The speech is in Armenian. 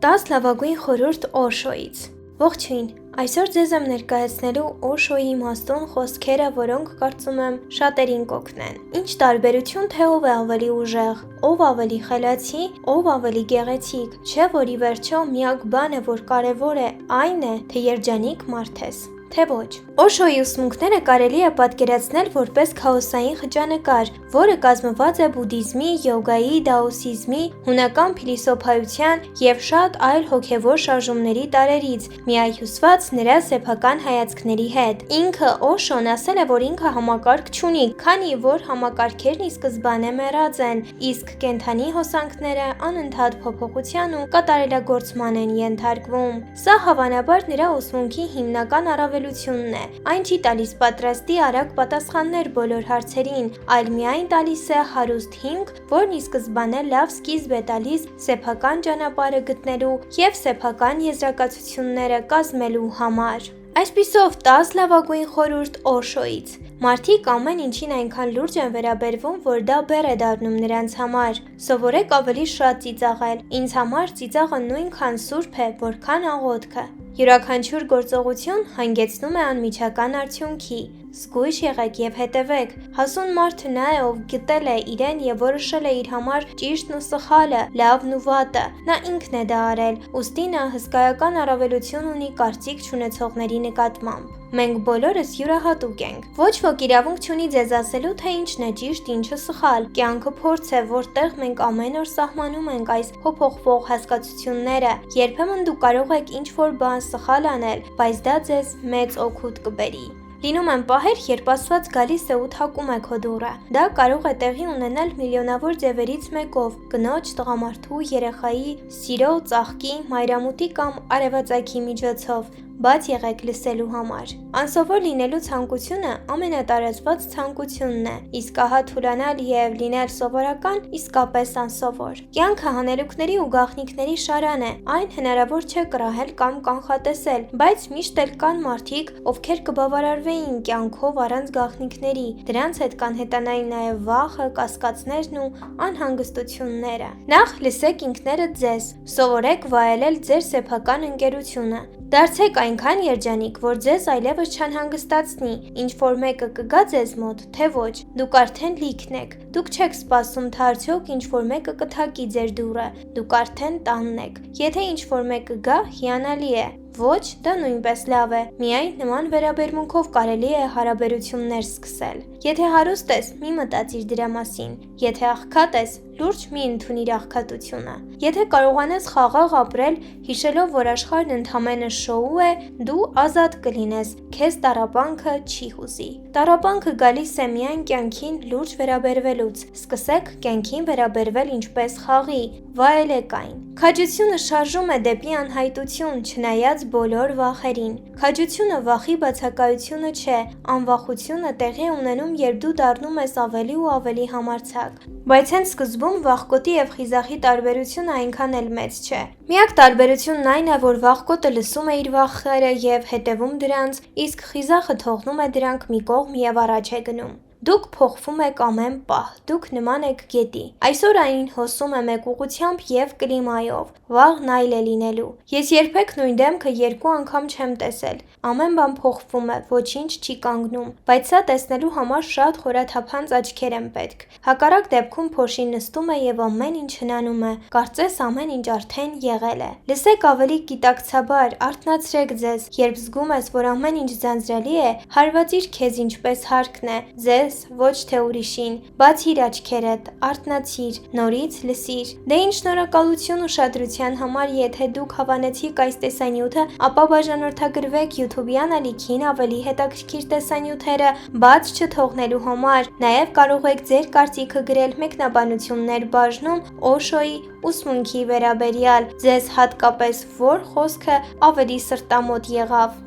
10 լավագույն խորհուրդ Օշոյից։ Ողջույն, այսօր ձեզ եմ ներկայացնելու Օշոյի իմաստուն խոսքերը, որոնք կարծում եմ շատերին կօգնեն։ Ինչ տարբերություն թե ով է ավելի ուժեղ, ով ավելի խելացի, ով ավելի գեղեցիկ, չէ որ ի վերջո միակ բանը, որ կարևոր է, այն է, թե երջանիկ մարդ ես, թե ոչ։ Օշոյի ուսմունքները կարելի է պատկերացնել որպես քաոսային խճանկար, որը կազմված է բուդդիզմի, յոգայի, դաոսիզմի, հունական փիլիսոփայության և շատ այլ հոգևոր շարժումների տարրերից, միահյուսված նրա սեփական հայացքների հետ։ Ինքը Օշոն ասել է, որ ինքը համակարգ չունի, քանի որ համակարգերն ի սկզբանե մեռած են, իսկ կենդանի հոսանքները անընդհատ փոփոխության ու կատարելագործման են ենթարկվում։ Սա հավանաբար նրա ուսմունքի հիմնական առավելությունն է։ Այն չի տալիս պատրաստի արագ պատասխաններ բոլոր հարցերին, այլ միայն տալիս է հարուստ հիմք, որն ի սկզբանե լավ սկիզբ է տալիս սեփական ճանապարհը գտնելու և սեփական եզրակացությունները կազմելու համար։ Այսպիսով 10 լավագույն խորհուրդ Օշոյից։ Մարդիկ ամեն ինչին այնքան լուրջ են վերաբերվում, որ դա բեռ է դառնում նրանց համար։ Սովորեք ավելի շատ ծիծաղել։ Ինձ համար ծիծաղը նույնքան սուրբ է, որքան աղոթքը։ Յուրաքանչյուր գործողություն հանգեցնում է անմիջական արդյունքի։ Զգույշ եղեք և հետևեք։ Հասուն մարդը նա է, ով գտել է իրեն և որոշել է իր համար ճիշտն ու սխալը, լավն ու վատը։ Նա ինքն է դա արել, ուստի նա հսկայական առավելություն ունի կարծիք չունեցողների նկատմամբ։ Մենք բոլորս յուրահատուկ ենք։ Ոչ ոք իրավունք չունի ձեզ ասելու, թե ինչն է ճիշտ, ինչը սխալ։ Կյանքը փորձ է, որտեղ մենք ամեն օր սահմանում ենք այս փոփոխվող հասկացությունները։ Երբեմն դուք կարող եք ինչ-որ բան սխալ անել, բայց դա ձեզ մեծ օգուտ կբերի։ Լինում են պահեր, երբ Աստված գալիս է ու թակում է քո դուռը։ Դա կարող է տեղի ունենալ միլիոնավոր ձևերից մեկով՝ կնոջ, տղամարդու, երեխայի, սիրո, ծաղկի, մայրամուտի կամ արևածագի միջոցով։ Բաց եղեք լսելու համար։ Անսովոր լինելու ցանկությունը ամենատարածված ցանկությունն է, իսկ ահա թուլանալ և լինել սովորական իսկապես անսովոր։ Կյանքը հանելուկների ու գաղտնիքների շարան է, այն հնարավոր չէ կռահել կամ կանխատեսել, բայց միշտ էլ կան մարդիկ, ովքեր կբավարարվեին կյանքով առանց գաղտնիքների, դրանց հետ կանհետանային նաև վախը, կասկածներն ու անհանգստությունները։ Նախ լսեք ինքներդ ձեզ, սովորեք վայելել ձեր սեփական ընկերությունը։ Դարձեք այնքան երջանիկ, որ ձեզ այլևս չանհանգստացնի, ինչ-որ մեկը կգա ձեզ մոտ, թե ոչ, դուք արդեն լիքն եք, դուք չեք սպասում, թե արդյոք ինչ-որ մեկը կթակի ձեր դուռը, դուք արդեն տանն եք։ Եթե ինչ-որ մեկը գա, հիանալի է, ոչ, դա նույնպես լավ է, միայն նման վերաբերմունքով կարելի է հարաբերություններ սկսել։ Եթե հարուստ ես, մի մտածիր դրա մասին, եթե աղքատ ես, լուրջ մի ընդունիր աղքատությունը։ Եթե կարողանես խաղաղ ապրել, հիշելով, որ աշխարհն ընդամենը շոու է, դու ազատ կլինես, քեզ տառապանքը չի հուզի։ Տառապանքը գալիս է միայն կյանքին լուրջ վերաբերվելուց։ Սկսեք կյանքին վերաբերվել ինչպես խաղի, վայելեք այն։ Քաջությունը շարժում է դեպի անհայտություն, չնայած բոլոր վախերին։ Քաջությունը վախի բացակայությունը չէ, անվախությունը տեղի է ունենում, երբ դու դառնում ես ավելի ու ավելի համարձակ։ Բայց հենց սկզբում վախկոտի և խիզախի տարբերությունը այնքան էլ մեծ չէ։ Միակ տարբերությունն այն է, որ վախկոտը լսում է իր վախերը և հետևում դրանց, իսկ խիզախը թողնում է դրանք մի կողմ և առաջ է գնում։ Դուք փոխվում եք ամեն պահ, դուք նման եք գետի։ Այսօր այն հոսում է մեկ ուղղությամբ և կլիմայով, վաղն այլ է լինելու։ Ես երբեք նույն դեմքը երկու անգամ չեմ տեսել։ Ամեն բան փոխվում է, ոչինչ չի կանգնում, բայց սա տեսնելու համար շատ խորաթափանց աչքեր են պետք։ Հակառակ դեպքում փոշին նստում է և ամեն ինչ հնանում է, կարծես ամեն ինչ արդեն եղել է։ Լսեք ավելի գիտակցաբար, արթնացրեք ձեզ, երբ զգում ես, որ ամեն ինչ ձանձրալի է, հարվածիր քեզ ինչպես հարկն է, ձեզ, ոչ թե ուրիշին, բացիր աչքերդ, արթնացիր, նորից լսիր։ Դե ինչ շնորհակալություն ուշադրության համար, եթե դուք հավանեցիք այս տեսանյութը, ապա բաժանորդագրվեք YouTube-յան ալիքին ավելի հետաքրքիր տեսանյութերը բաց չթողնելու համար։ Նաև կարող եք ձեր կարծիքը գրել մեկնաբանություններ բաժնում Օշոյի ուսմունքի վերաբերյալ։ Ձեզ հատկապես որ խոսքը ավելի սրտամոտ եղավ։